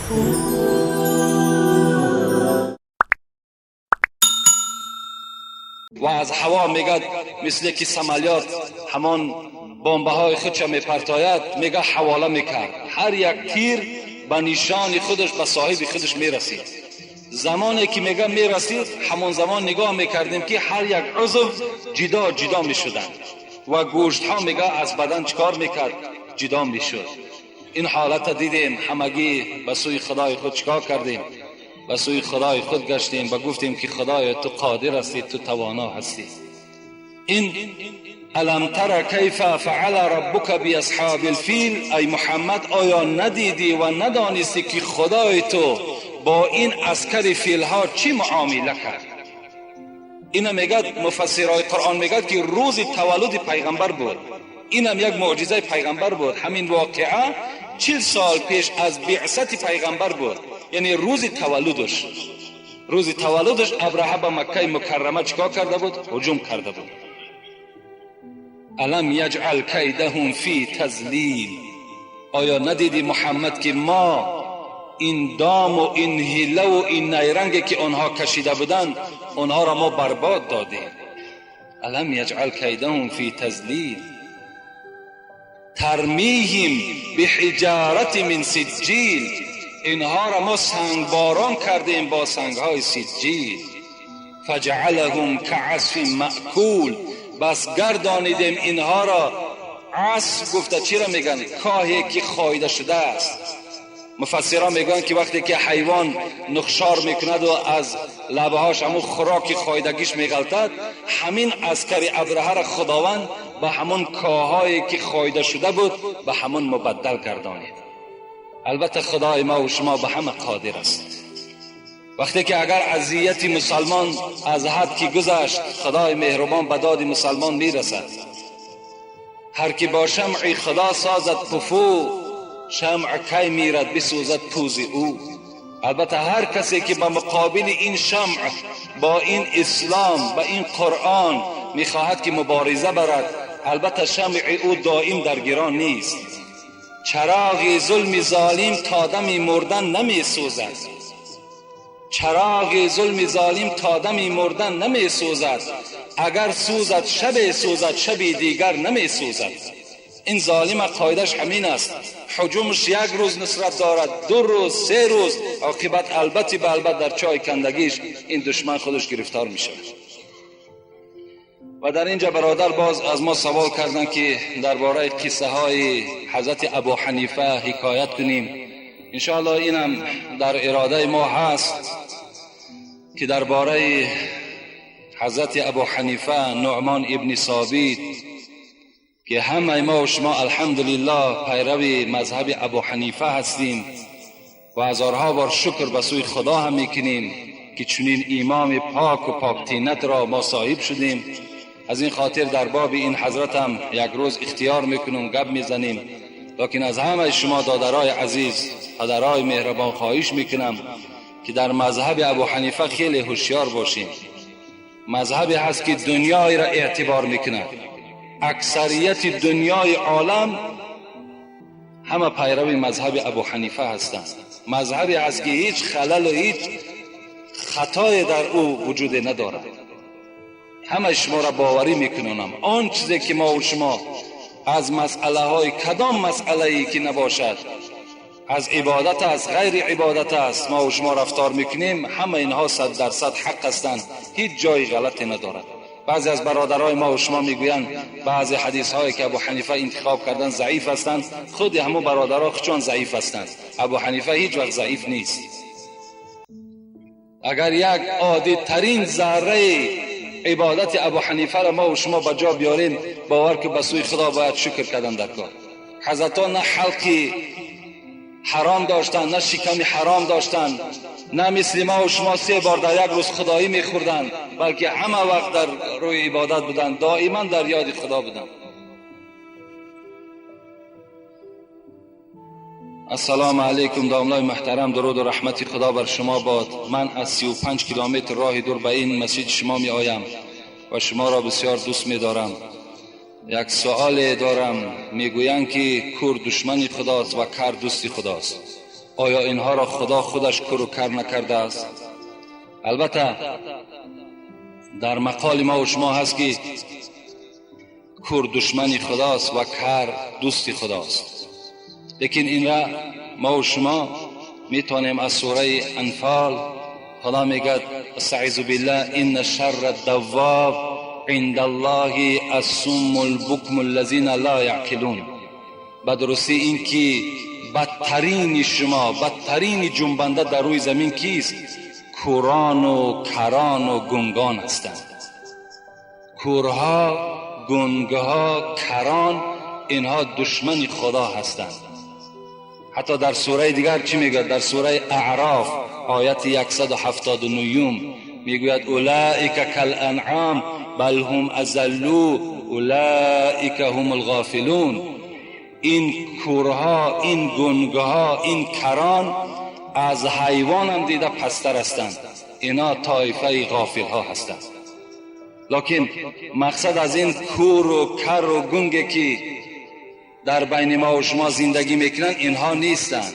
و از هوا میگه مثل که سمالیات همان بمبه های خودش میپرتاید، میگه حواله میکرد. هر یک تیر به نشان خودش به صاحب خودش میرسید. زمانی که میگه میرسید، همون زمان نگاه میکردیم که هر یک عضو جدا جدا میشدند و گوشت ها میگه از بدن چکار میکرد؟ جدا میشد. این حالت دیدیم، همگی به سوی خدای خود چکار کردیم؟ به سوی خدای خود گشتیم و گفتیم که خدای تو قادر هستی، تو توانا هستی. این الم تر کیف فعل ربک باصحاب الفیل، ای محمد آیا ندیدی و ندانستی که خدای تو با این عسکر فیل ها چی معامله کرد؟ اینا میگه مفسرای قرآن میگه که روز تولد پیغمبر بود. اینم یک معجزه پیغمبر بود. همین واقعه 40 سال پیش از بعثت پیغمبر بود، یعنی روز تولدش. روز تولدش ابرهه به مکه مکرمه چیکار کرده بود؟ هجوم کرده بود. الم یجعل کیدهم فی تضلیل، آیا ندیدی محمد که ما این دام و این حیله و این نیرنگی که آنها کشیده بودند آنها را ما برباد دادیم. الم یجعل کیدهم فی تضلیل ترمیهم بحجارت من سجیل، اینها را ما سنگباران کردیم با سنگهای سجیل. فجعلهم کعصف مأکول، بس گردانیدیم اینها را. عصف گفته چی را میگن؟ کاهی که خایده شده است. مفسران میگن که وقتی که حیوان نخشار میکند و از لبهاش همون خوراک خایدگیش میغلطد، همین عسکر ابرهه را خداوند به همون کاهایی که خایده شده بود به همون مبدل گردانید. البته خدای ما و شما به همه قادر است. وقتی که اگر اذیت مسلمان از حد که گذشت، خدای مهربان به داد مسلمان میرسد. هر که با شمع خدا سازد پفو، شمع کی میرد بسوزد پوز او. البته هر کسی که به مقابل این شمع با این اسلام با این قرآن میخواهد که مبارزه برد، البته شمع او دائم در گران نیست. چراغ ظلم ظالم تا دم مردن نمی سوزد. چراغ ظلم ظالم تا دم مردن نمی سوزد. اگر سوزد شب سوزد، شب دیگر نمی سوزد. این ظالم قاعدش همین است. حجومش یک روز نصرت دارد، 2 روز 3 روز، عاقبت البته به البته در چای کندگیش این دشمن خودش گرفتار می شود. و در اینجا برادر باز از ما سوال کردن که درباره قصه های حضرت ابو حنیفه حکایت کنیم. انشاءالله اینم در اراده ما هست که درباره حضرت ابو حنیفه نعمان ابن ثابت که همه ما و شما الحمدلله پیروی مذهب ابو حنیفه هستیم و هزارها بار شکر به سوی خدا هم میکنیم که چنین امام پاک و پاکتینت را ما صاحب شدیم. از این خاطر در باب این حضرت هم یک روز اختیار میکنم گپ میزنیم. لیکن از همه شما دادرای عزیز، پدرای مهربان خواهش میکنم که در مذهب ابو حنیفه خیلی هوشیار باشیم. مذهبی هست که دنیای را اعتبار میکنه. اکثریت دنیای عالم همه پیروی مذهب ابو حنیفه هستند. مذهبی هست که هیچ خلل و هیچ خطای در او وجود ندارد. همه شما را باوری میکنم آن چیزی که ما و شما از مسئله های کدام مسئله ای که نباشد، از عبادت است غیر عبادت است، ما و شما رفتار میکنیم، همه اینها 100% حق هستند، هیچ جای غلطی ندارد. بعضی از برادرای ما و شما میگویند بعضی حدیث هایی که ابو حنیفه انتخاب کردن ضعیف هستند. خود همون برادرها چون ضعیف هستند. ابو حنیفه هیچ وقت ضعیف نیست. اگر یک عادی ترین ذره عبادت ابو حنیفه را ما و شما به جا بیاریم، باور که به سوی خدا باید شکر کردن در کار. حضرتان نه حلقی حرام داشتن، نه شکمی حرام داشتن، نه مثل ما و شما 3 بار در یک روز خدایی میخوردن، بلکه همه وقت در روی عبادت بودن، دائما در یاد خدا بودن. السلام علیکم دامنای محترم، درود و رحمت خدا بر شما باد. من از 35 کیلومتر راه دور به این مسجد شما می آیم و شما را بسیار دوست می دارم. یک سوال دارم. میگویند که کور دشمن خداست و کر دوست خداست. آیا اینها را خدا خودش کر و کر نکرده است؟ البته در مقال ما و شما هست که کر دشمن خداست و کر دوست خداست، لیکن این را ما و شما میتونیم از سوره انفال خدا میگه استعیذ بالله ان شر الدواب عند الله الصم البکم الذین لا یعقلون. بدرستی این که بدترین شما، بدترین جنبنده در روی زمین کیست؟ کوران و کران و گنگان هستند. کورها، گنگها، کران، اینها دشمن خدا هستند. حتی در سوره دیگر چی میگه؟ در سوره اعراف آیت 179 میگوید اولئک کالانعام بل هم اضلوا اولئک هم الغافلون. این کورها، این گنگها، این کران از حیوان هم دیده پستر هستند. اینا طایفه غافل ها هستند. لکن مقصد از این کور و کر و گنگی که در بین ما و شما زندگی میکنن اینها نیستند.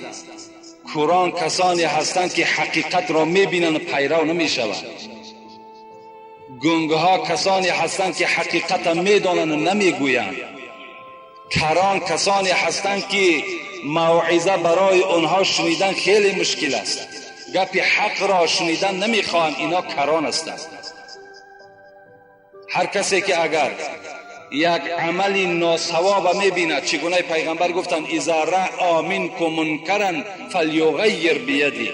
کوران کسانی هستند که حقیقت را میبینند و پیرو نمیشوند. گنگها کسانی هستند که حقیقت را میدانند و نمیگویند. کران کسانی هستند که موعظه برای آنها شنیدن خیلی مشکل است. گپ حق را شنیدن نمیخواهند. اینا کران هستند. هر کسی که اگر یک عمل ناصواب میبیند، چگونه پیغمبر گفتند اذا رأى منکم منکرا فلیغیر بیده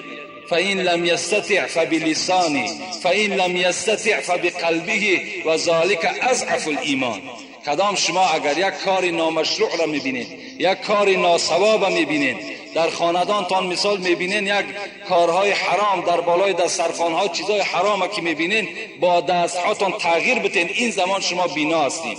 فإن لم يستطع فبلسانه فإن لم يستطع فبقلبه و ذلك اضعف الایمان. کدام شما اگر یک کار نامشروع را میبینید، یک کار ناصواب میبینید، در خاندانتان مثال میبینید یک کارهای حرام در بالای دسترخوان‌ها چیزای حرام که میبینید، با دستهاتون تغییر بدین، این زمان شما بینا هستید.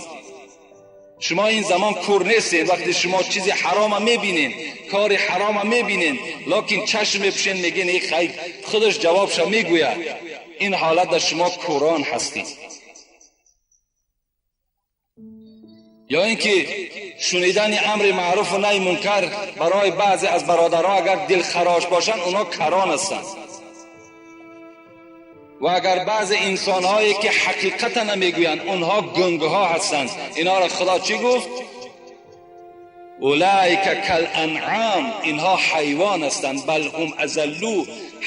شما این زمان کور نیستید. وقتی شما چیزی حرام میبینید، کار حرام میبینید، لکن چشم میپشین میگین ای خیر خودش جوابش میگوید، این حالت در شما کوران هستید. یا اینکه شنیدن امر معروف و نهی منکر برای بعضی از برادرها اگر دل خراش باشن، اونا کران هستند. و اگر بعض انسان‌هایی که حقیقت نمیگویند، اونها گنگها هستند. اینا را خدا چی گفت؟ اولئک کالانعام، اینها حیوان هستند. بل هم اضلوا،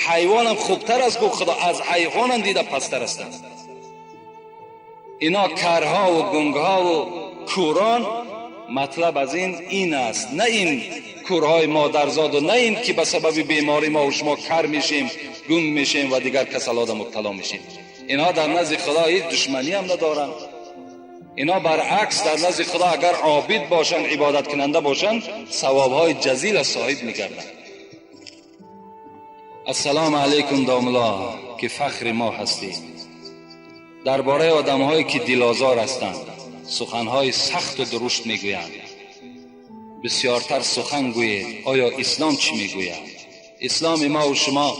حیوان هم خوبتر از گفت خدا، از حیوان هم دیده پستر هستند. اینا کرها و گنگها و کوران. مطلب از این است، نه این کورهای مادرزاد و نه این که به سبب بیماری ما و شما کر میشیم، گنگ میشیم و دیگر کسلات مبتلا میشیم. اینا در نزد خدا هیچ دشمنی هم ندارن. اینا برعکس در نزد خدا اگر عابد باشن، عبادت کننده باشن، ثوابهای جزیل صاحب میگردن. السلام علیکم داملا که فخر ما هستید. درباره آدم‌هایی که دل‌آزار هستند سخن‌های سخت و درشت میگویند. بسیارتر سخن گویید. آیا اسلام چی میگوید؟ اسلام ما و شما،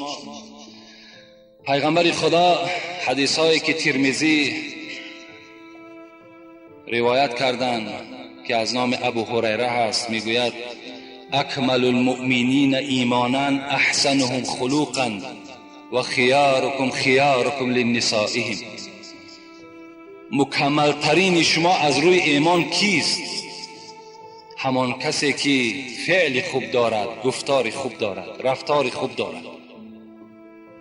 پیغمبر خدا حدیث‌هایی که ترمذی روایت کردند که از نام ابو هریره هست، میگوید اکمل المؤمنین ایمانا احسنهم خلقا و خیارکم خیارکم لنسائهم. مکمل ترین شما از روی ایمان کیست؟ همان کسی که فعل خوب دارد، گفتار خوب دارد، رفتار خوب دارد.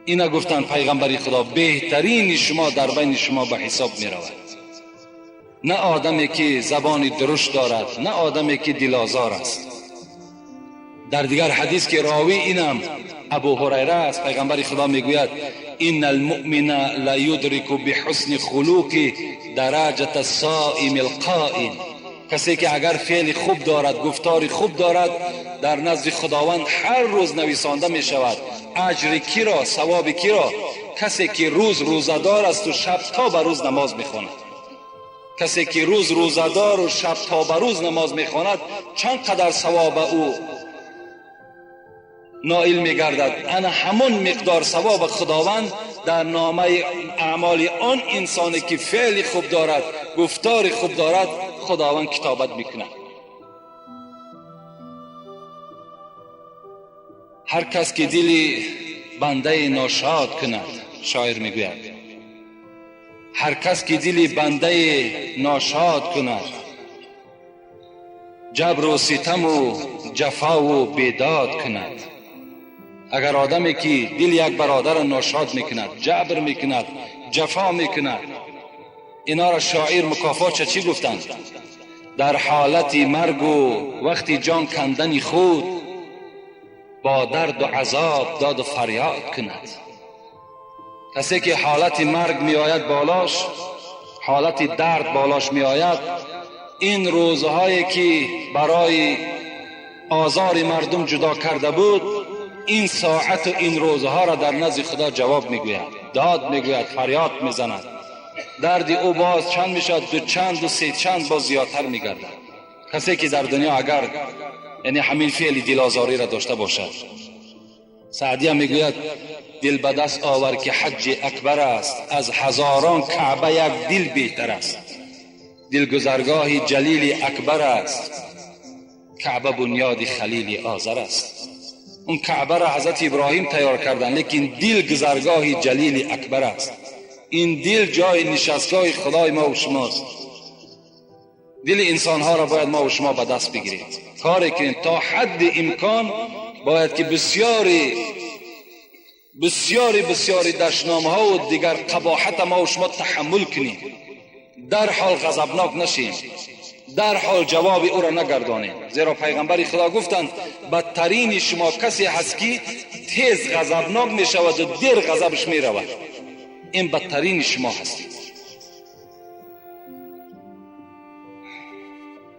اینا گفتن پیغمبر خدا بهترین شما در بین شما به حساب می رود. نه آدمی که زبان درشت دارد، نه آدمی که دل‌آزار است. در دیگر حدیث که راوی اینم ابو هریره است، پیغمبر خدا میگوید ان المؤمن لا یدرک بحسن خلق درجه الصائم القائم. کسی که اگر فعل خوب دارد، گفتار خوب دارد، در نزد خداوند هر روز نویسانده می شود. اجر کی را، ثواب کی را؟ کسی که روز روزدار است و شب تا به روز نماز میخواند. کسی که روز روزدار و شب تا به روز نماز میخواند، چند قدر ثواب او نائل میگردد. انا همون مقدار ثواب خداوند در نامه اعمال آن انسانی که فعل خوب دارد، گفتار خوب دارد، خداوند کتابت میکند. هر کس که دلی بنده ناشاد کند، شاعر میگوید هر کس که دلی بنده ناشاد کند، جبر و ستم و جفا و بیداد کند. اگر آدمی که دل یک برادر ناشاد میکند، جبر میکند، جفا میکند، اینا را شاعر مکافات چی گفتند؟ در حالت مرگ و وقتی جان کندن خود، با درد و عذاب داد و فریاد کند. کسی که حالت مرگ می آید بالاش، حالت درد بالاش می آید، این روزهایی که برای آزار مردم جدا کرده بود، این ساعت و این روزها را در نزد خدا جواب می گوید، داد می گوید، فریاد می زند. درد او باز چند می شد؟ دو چند و سه چند باز زیادتر می گردد. کسی که در دنیا اگر یعنی همین فعل دلازاری را داشته باشد، سعدی می گوید دل به دست آور که حج اکبر است، از هزاران کعبه یک دل بهتر است. دل گذرگاه جلیل اکبر است، کعبه بنیاد خلیل آذر است. اون کعبه را حضرت ابراهیم تیار کردن، لیکن دل گذرگاه جلیل اکبر است. این دل جای نشستگاه خدای ما و شماست. دل انسان ها را باید ما و شما به دست بگیریم، کاری کنیم تا حد امکان. باید که بسیاری دشنام ها و دیگر قباحت ما و شما تحمل کنیم، در حال غضبناک نشیم، در حال جواب او را نگردانیم. زیرا پیغمبر خدا گفتند بدترین شما کسی هست که تیز غضبناک می شود و دیر غضبش می رود. این بدترین شما هستید.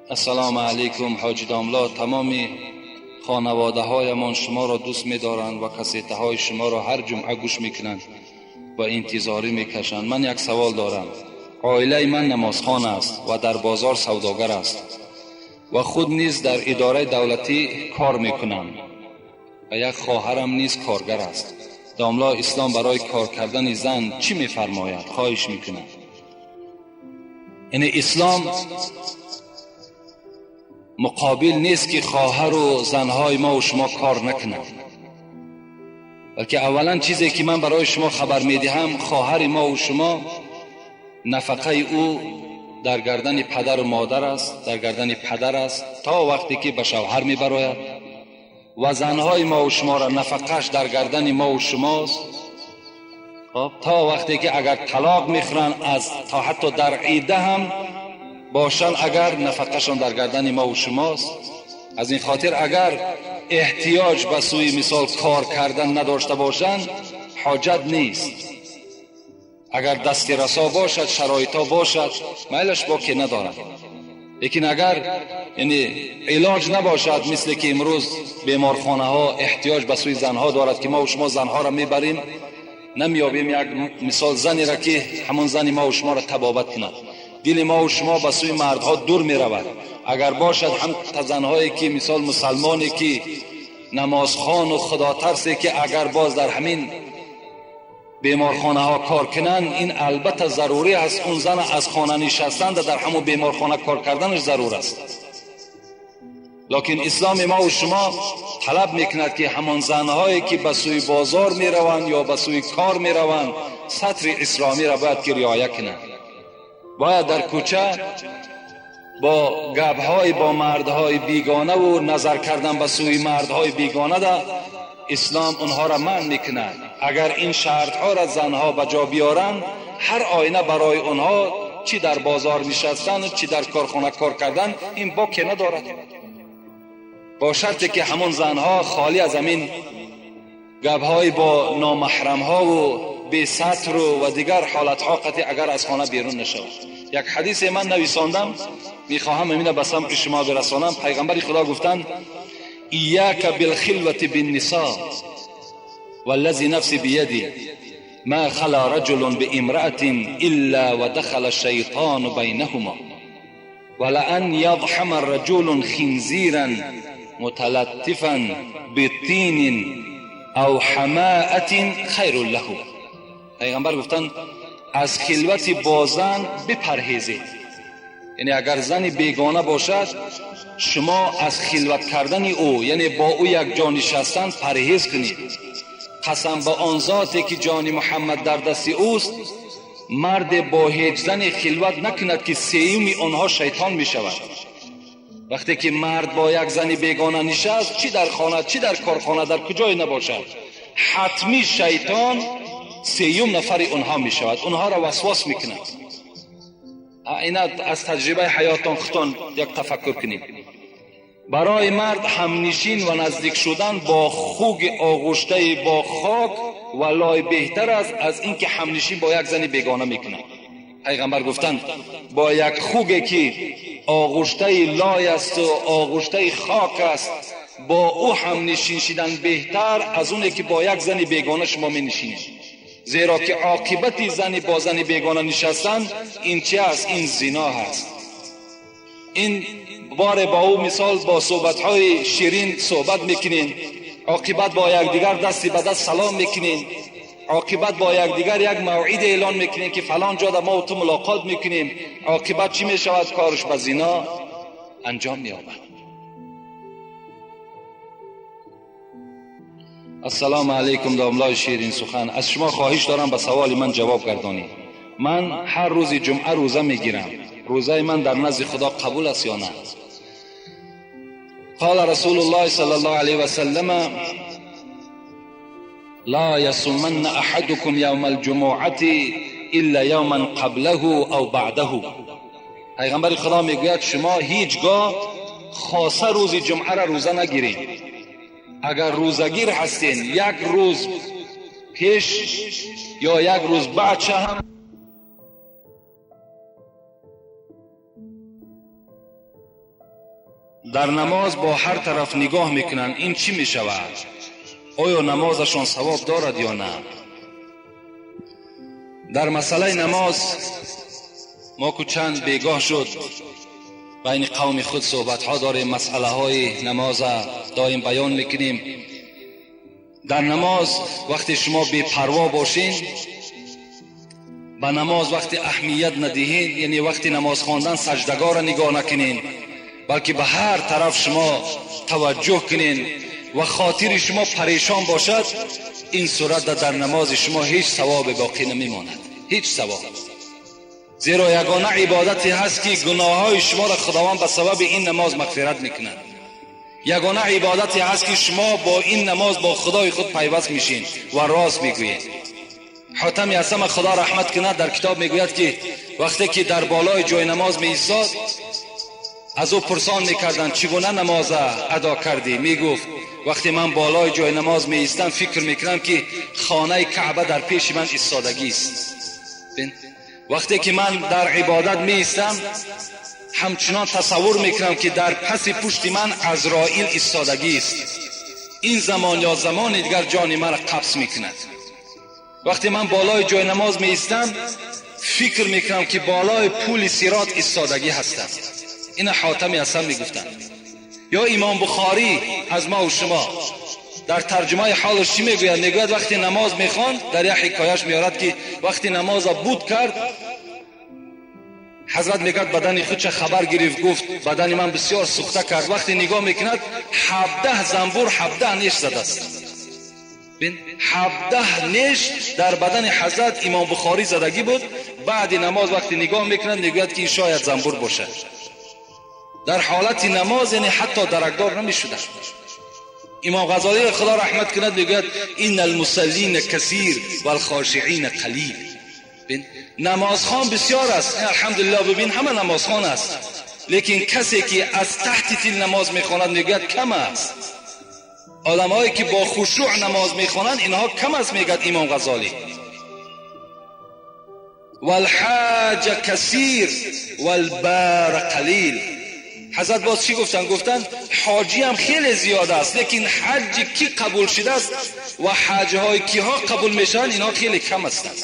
السلام علیکم حاج داملا. تمامی خانواده هایمان شما را دوست می دارند و کسیته های شما را هر جمعه گوش می کنند و انتظاری می کشند. من یک سوال دارم. عائله من نمازخوان است و در بازار سوداگر است و خود نیز در اداره دولتی کار می کنم و یک خواهرم نیز کارگر است. داملا اسلام برای کار کردن زن چی می فرماید؟ خواهش می کنم. یعنی اسلام مقابل نیست که خواهر و زنهای ما و شما کار نکنند، بلکه اولا چیزی که من برای شما خبر میدهم، خواهر ما و شما نفقه او در گردن پدر و مادر است، در گردن پدر است تا وقتی که به شوهر میبراید، و زنهای ما و شما را نفقهش در گردن ما و شماست تا وقتی که اگر طلاق میخورن تا حتی در عیده هم باشن، اگر نفقهشان در گردن ما و شماست. از این خاطر اگر احتیاج به سوی مثال کار کردن نداشته باشند حاجت نیست. اگر دست رسا باشد، شرایطا باشد، میلش با که ندارد. لیکن اگر یعنی علاج نباشد، مثل که امروز بیمارخانه ها احتیاج به سوی زنها دارد که ما و شما زنها را میبریم، نمیابیم یک مثال زنی را که همون زن ما و شما را طبابت کند. دل ما و شما به سوی مردها دور می رود. اگر باشد هم زنهایی که مثال مسلمانی که نمازخوان و خدا ترسی که اگر باز در همین بیمارخانه ها کار کنن، این البته ضروری است. اون زن از خانه نشستن در همون بیمارخانه کار کردنش ضرور است. لیکن اسلام ما و شما طلب میکند که همان زنهایی که به سوی بازار می روند یا به سوی کار می روند، سطر اسلامی را باید که رعایت کنند. باید در کوچه با گپ‌های با مردهای بیگانه و نظر کردن به سوی مردهای بیگانه ده اسلام اونها را منع میکند. اگر این شرطها را زنها به جا بیارن، هر آینه برای اونها چی در بازار نشستن چی در کارخانه کار کردن این باکی ندارد، با شرطی که همون زنها خالی از همین گپ‌های با نامحرم‌ها و بی سطر و دیگر حالت‌ها قطعی اگر از خانه بیرون نشود. یک حدیث من نویساندم، میخواهم امین به سمع شما برسانم. پیغمبر خدا گفتند ایاک بالخلوة بالنساء والذی نفسی بیدی ما خلا رجل بامرأة الا ودخل الشیطان بینهما ولأن یضحم الرجل خنزیرا متلطفا بطین او حماءة خیر له. پیغمبر گفتند از خلوت با زن بپرهیزید. یعنی اگر زن بیگانه باشد شما از خلوت کردن او، یعنی با او یک جا نشستن پرهیز کنید. قسم به آن ذاتی که جان محمد در دست اوست، مرد با هیچ زن خلوت نکند که سیوم آنها شیطان می شود. وقتی که مرد با یک زن بیگانه نشست، چی در خانه چی در کارخانه در کجای نباشد، حتمی شیطان سیوم نفر اونها می شود، اونها را وسواس می کند. اینا از تجربه حیاتان خودتان یک تفکر کنید. برای مرد همنشین و نزدیک شدن با خوگ آغشته با خاک و لای بهتر است از اینکه همنشین با یک زن بیگانه میکنه. پیغمبر گفتند با یک خوگی که آغشته لای است و آغشته خاک است، با او همنشین شدن بهتر از اونه که با یک زن بیگانه شما می نشینید. زیرا که عاقبت زن با زن بیگانه نشستن این چه است؟ این زنا هست. این بار با او مثال با صحبت‌های شیرین صحبت میکنین، عاقبت با یکدیگر دستی به دست سلام میکنین، عاقبت با یکدیگر یک موعد اعلان میکنین که فلان جا ما و تو ملاقات میکنیم، عاقبت چی میشود؟ کارش به زنا انجام مییابد. السلام علیکم داملای شیرین سخن. از شما خواهش دارم به سوال من جواب گردانید. من هر روز جمعه روزه میگیرم. روزه من در نزد خدا قبول است یا نه؟ قال رسول الله صلی الله علیه و سلم لا يصومن احدكم يوم الجمعه الا يوما قبله او بعده. پیغمبر خدا میگوید شما هیچگاه خاصه روز جمعه را روزه نگیرید. اگر روزگیر هستین یک روز پیش یا یک روز بعد هم در نماز با هر طرف نگاه میکنن، این چی میشود؟ آیا نمازشان ثواب دارد یا نه؟ در مسئله نماز ما کو چند بیگاه شد بین قوم خود صحبت ها داریم، مسئله های نماز دائم بیان میکنیم. در نماز وقتی شما بی پروا باشین، به نماز وقتی اهمیت ندهین، یعنی وقتی نماز خواندن سجدگاه را نگاه نکنین، بلکه به هر طرف شما توجه کنین و خاطر شما پریشان باشد، این صورت در نماز شما هیچ ثواب باقی نمیماند، هیچ ثواب. زیرا یگانه عبادتی هست که گناههای شما را خداوند به سبب این نماز مغفرت میکند. یگانه عبادتی هست که شما با این نماز با خدای خود پیوست میشین و راست میگویید. حاتم یسم خدا رحمت کند در کتاب میگوید که وقتی که در بالای جای نماز می ایستاد، از او پرسان میکردند چگونه نماز ادا کردی؟ میگفت وقتی من بالای جای نماز می ایستم فکر میکنم که خانه کعبه در پیش من ایستادگی است. وقتی که من در عبادت می ایستم همچنان تصور میکنم که در پس پشت من عزرائیل ایستادگی است. این زمان یا زمان دیگر جان من را قبض میکند. وقتی من بالای جای نماز می ایستم فکر میکنم که بالای پول صراط ایستادگی هستم. این حاتم یسم میگفتند. یا امام بخاری از ما و شما در ترجمه حالش چی میگوید؟ میگوید وقتی نماز میخواند، در یک حکایش میارد که وقتی نماز بود کرد، حضرت میگوید بدن خود چه خبر گرفت، گفت بدن من بسیار سوخته کرد. وقتی نگاه میکند 17 زنبور 17 نیش زده است. 17 نیش در بدن حضرت امام بخاری زدگی بود. بعد نماز وقتی نگاه میکند میگوید که این شاید زنبور باشد. در حالت نماز یعنی حتی درکدار نمیشده. امام غزالی خدا رحمت کند میگوید این المصلین کثیر و الخاشعین قلیل. نمازخوان بسیار است، الحمدلله. ببین همه نمازخوان است، لیکن کسی که از تحت تل نماز میخواند میگوید کم است. آدمایی که با خشوع نماز میخوانند اینها کم است میگوید امام غزالی. والحاج کثیر والبار قلیل. حضرت باز چی گفتن؟ گفتن حاجی هم خیلی زیاد است، لیکن حج کی قبول شده است و حج های کی ها قبول میشن اینها خیلی کم هستند.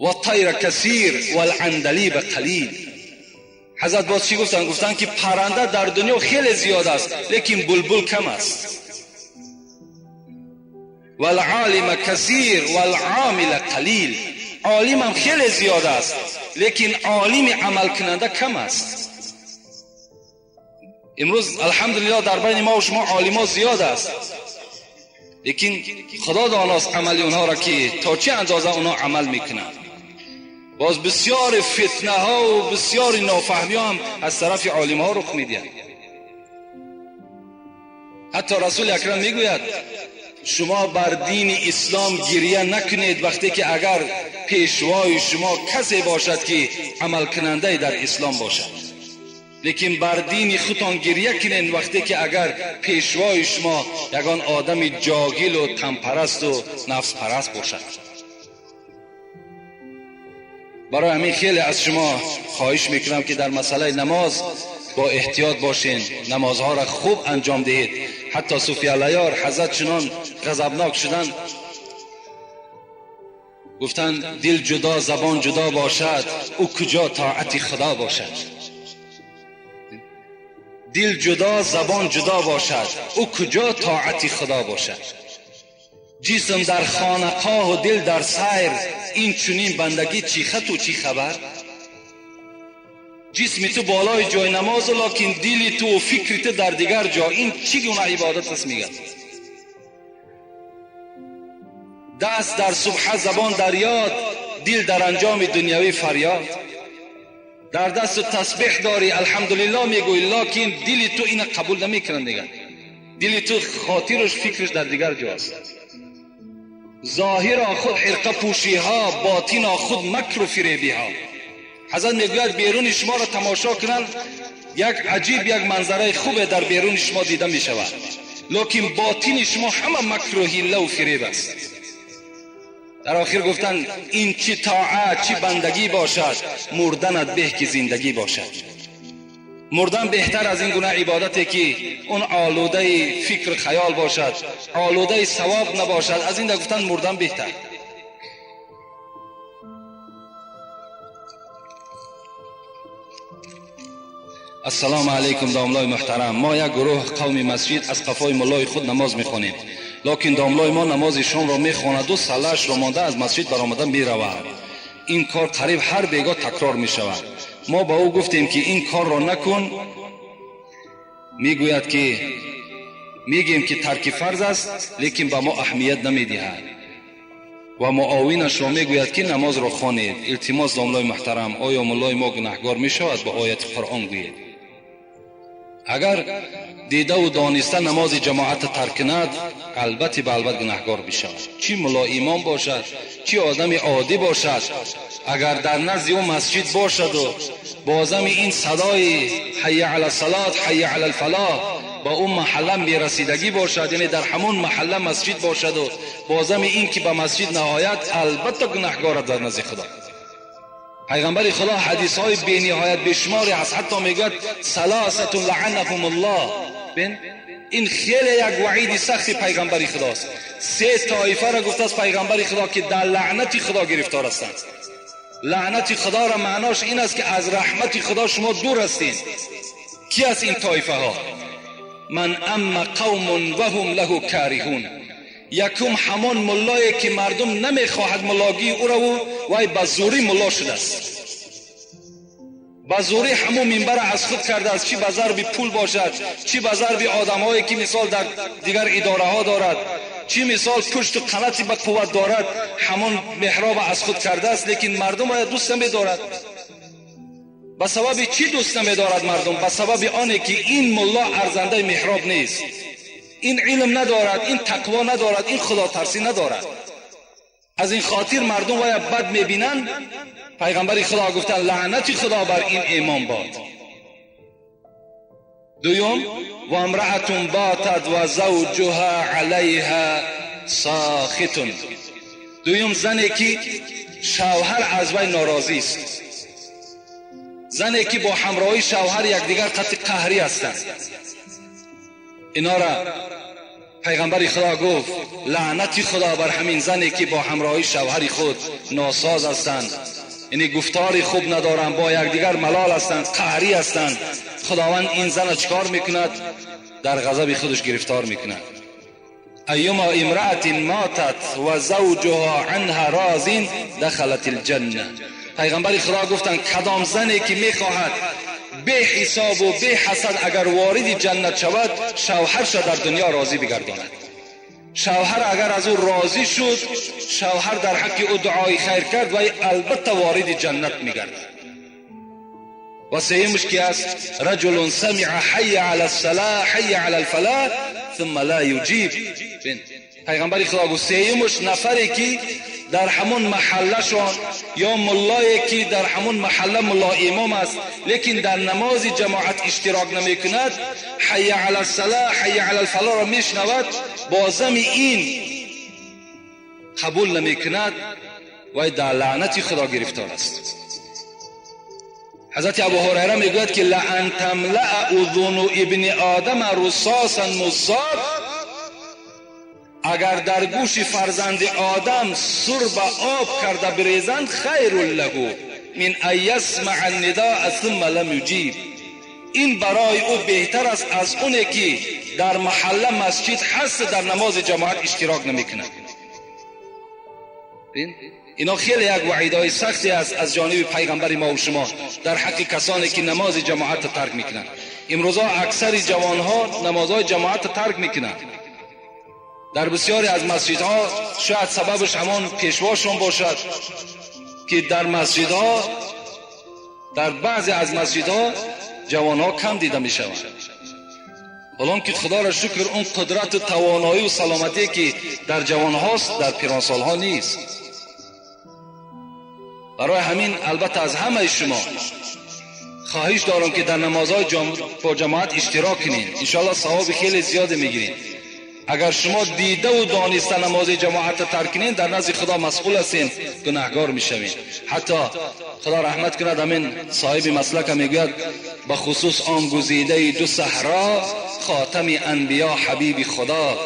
و طیر کثیر والعندلیب قلیل. حضرت باز چی گفتن؟ گفتن که پرنده در دنیا خیلی زیاد است، لیکن بلبل کم است. والعالم کثیر والعامل قلیل. عالم هم خیلی زیاد است، لیکن عالم عمل کننده کم است. امروز الحمدلله در بین ما و شما عالمان زیاد است، لیکن خدا داناست عمل اونها را که تا چه اندازه اونها عمل میکنند. باز بسیار فتنه ها و بسیار نافهمی هم از طرف عالم ها رخ میدهد. حتی رسول اکرم میگوید شما بر دین اسلام گریه نکنید وقتی که اگر پیشوای شما کسی باشد که عمل کننده در اسلام باشد، لیکن بر دین خودتان گریه کنید وقتی که اگر پیشوای شما یگان آدم جاهل و تنپرست و نفس پرست باشد. برای همین خیلی از شما خواهش میکنم که در مسئله نماز با احتیاط باشین، نمازها را خوب انجام دهید. حتی صوفی علیار حضرت چنان غضبناک شدن، گفتند دل جدا زبان جدا باشد او کجا طاعت خدا باشد. دل جدا زبان جدا باشد او کجا طاعت خدا باشد. جسم در خانقاه و دل در سیر، این چنین بندگی چی خط و چی خبر؟ جسم تو بالای جای نماز لیکن دل تو و فکر تو در دیگر جا، این چی گونه عبادت است میگن؟ دست در سبحه زبان در یاد، دل در انجام دنیوی فریاد. در دست تسبیح داری الحمدلله میگوی لیکن دل تو این قبول نمیکنن دیگر. دل تو خاطرش فکرش در دیگر جاست. ظاهر خود حرقه پوشی ها، باطن خود مکر و فریبی ها. حضرت میگوید بیرون شما را تماشا کنن یک عجیب یک منظره خوب در بیرون شما دیده می شود، لیکن باطن شما همه مکر و حیله و فریب است. در آخر گفتن این چی طاعت چی بندگی باشد، مردنت به که زندگی باشد. مردن بهتر از این گونه عبادتی که اون آلوده فکر خیال باشد، آلوده ثواب نباشد. از این گفتن مردن بهتر. السلام علیکم داملای محترم. ما یک گروه قوم مسجد از قفای ملای خود نماز میخوانیم، لیکن داملای ما نماز شام را میخواند و سله‌اش را مانده از مسجد برآمده میرود. این کار قریب هر بیگاه تکرار میشود. ما با او گفتیم که این کار را نکن، میگوید که میگیم که ترک فرض است لیکن به ما اهمیت نمیدهد و معاونش را میگوید که نماز را خوانید. التماس داملای محترم، آیا ملای ما گناهگار میشود با آیت قرآن گوید؟ اگر دیده و دانسته نماز جماعت ترک کند البته به البته گناهگار بشود، چی ملا امام باشد چی آدم عادی باشد. اگر در نزد او مسجد باشد و بازم این صدای حی علی الصلاة حی علی الفلاح با اون محله میرسیدگی باشد، یعنی در همون محله مسجد باشد و بازم این که به مسجد نهایت، البته گناهگار در نزد خدا. پیغمبر خدا حدیث های بی نهایت بشماری هست، حتی میگوید ثلاثه لعنهم الله. ببین این خیلی یک وعید سخت پیغمبر خداست. سه طایفه را گفته است پیغمبر خدا که در لعنت خدا گرفتار هستند. لعنت خدا را معناش این است که از رحمت خدا شما دور هستین. کی است این طایفه ها؟ من اما قوم وهم له کارهون. یکم همان ملایی که مردم نمیخواهد ملاگی او را و وای بزوری ملا شده است. بزوری همون منبر از خود کرده است، چی بازار بی پول باشد، چی بازار بی آدمایی که مثال در دیگر اداره ها دارد، چی مثال پشت و قناتی به قوت دارد، همون محراب از خود کرده است. لیکن مردم را دوست نمی‌دارد. به سبب چی دوست نمی‌دارد مردم؟ به سبب آنه که این ملا ارزنده محراب نیست، این علم ندارد، این تقوا ندارد، این خدا ترسی ندارد. از این خاطر مردم وای بد میبینن. پیغمبر خدا گفتن لعنت خدا بر این امام باد. دوم و امرأة باتت و زوجها علیها ساخط. دوم زنی که شوهر از وی ناراضی است، زنی که با همراهی شوهر یکدیگر قطع قهری هستند. اینا را پیغمبر خدا گفت لعنت خدا بر همین زنی که با همراهی شوهر خود ناساز هستند، یعنی گفتاری خوب ندارند، با یکدیگر ملال هستند، قهری هستند. خداوند این زن چیکار میکند؟ در غضب خودش گرفتار میکند. ایما امرأة ماتت و زوجها عنها راض دخلت الجنه. پیغمبر خدا گفتند کدام زنی که میخواهد به حساب و به حسد اگر وارد جنت شود، شوهرش در دنیا راضی بگرداند. شوهر اگر از او راضی شد، شوهر در حق او دعای خیر کرد و البته وارد جنت میگردد. و سیمش که است رجل سمع حی علی الصلاة حی علی الفلاح ثم لا یجیب. پیغمبر خدا گفت سیمش نفری که در همون محله شون یا ملایی که در همون محله ملا امام است لیکن در نماز جماعت اشتراک نمی کند، حی علی الصلاة حی علی الفلاح را میشنود، بازم این قبول نمی کند و در لعنت خدا گرفتار است. حضرت ابو هریره میگوید که لئن تملأ اذن ابن آدم رصاصا مزار، اگر در گوش فرزند آدم سرب آب کرده بریزند خیر له من ان یسمع النداء ثم لم یجیب. این برای او بهتر است از اونه که در محله مسجد هست در نماز جماعت اشتراک نمیکنه. اینا خیلی یک وعیدهای سختی است از جانب پیغمبر ما و شما در حق کسانی که نماز جماعت ترک میکنند. امروزا اکثر جوانها نمازهای جماعت ترک میکنند. در بسیاری از مسجدها شاید سببش همان پیشواشون باشد که در مسجدها، در بعضی از مسجدها جوانها کم دیده می شوند. حالا که خدا را شکر اون قدرت و توانایی و سلامتی که در جوانهاست در پیرانسالها نیست. برای همین البته از همه شما خواهش دارم که در نمازهای با جماعت اشتراک کنین، انشاءالله ثواب خیلی زیاد میگیرین. اگر شما دیده و دانسته نماز جماعت ترک کنین، در نزد خدا مسئول هستین، گناهگار میشوین. حتی خدا رحمت کند همین صاحب مسلک میگوید به خصوص آن گزیده دو صحرا خاتم انبیا حبیب خدا،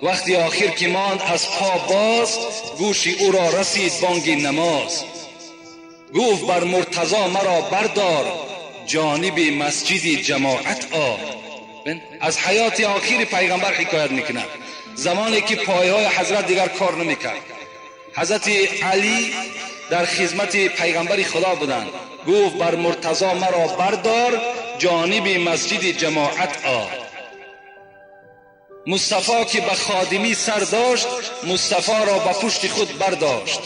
وقتی آخر که ماند از پا باز گوش او را رسید بانگ نماز، گفت بر مرتضی مرا بردار جانب مسجد جماعت آ. از حیات آخر پیغمبر حکایت میکنه، زمانی که پایهای حضرت دیگر کار نمیکرد. حضرت علی در خدمت پیغمبر خدا بودند، گفت بر مرتضی مرا بردار جانب مسجد جماعت آ. مصطفی که به خادمی سر داشت، مصطفی را به پشت خود برداشت.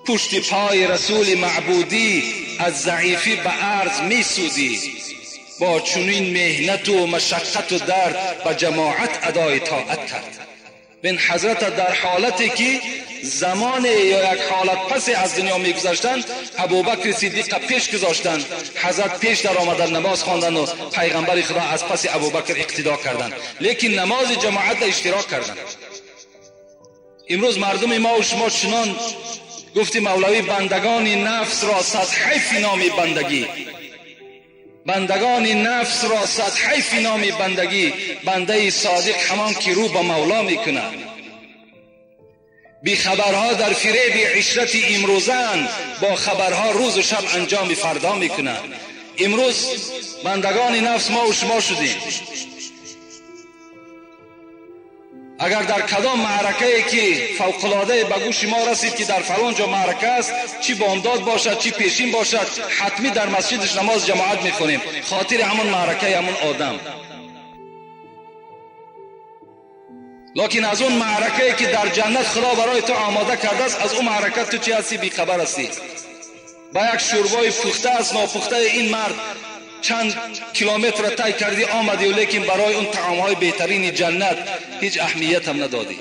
پشت پای رسول معبودی از ضعیفی به عرض می سودی، با چنین مهنت و مشقت و درد به جماعت ادای طاعت کرد. بن حضرت در حالتی که زمان یا یک حالت پس از دنیا می گذاشتند، ابوبکر صدیق پیش گذاشتند، حضرت پیش در آمدن نماز خواندند و پیغمبر خدا از پس ابوبکر اقتدا کردند، لیکن نماز جماعت اشتراک کردند. امروز مردم ما و شما چنان گفتی مولوی بندگان نفس را صد حیف نامی بندگی، بندگان نفس را صد حیف نامی بندگی، بنده صادق همان که رو به مولا میکنه. بی خبرها در فریب عشرت امروزن، با خبرها روز و شب انجام فردا میکنه. امروز بندگان نفس ما و شما شدیم. اگر در کدام معرکه که فوق‌العاده به گوش ما رسید که در فلان جا معرکه است، چی بامداد باشد چی پیشین باشد، حتمی در مسجدش نماز جماعت میخونیم، خاطر همون معرکه همون آدم. لکن از اون معرکه که در جنت خدا برای تو آماده کرده است، از اون معرکه تو چی هستی؟ بی خبر هستی. با یک شوربای پخته است ناپخته این مرد چند کیلومتر طی کردی آمدی، و لیکن برای اون طعامهای بهترین جنت هیچ اهمیت هم ندادی.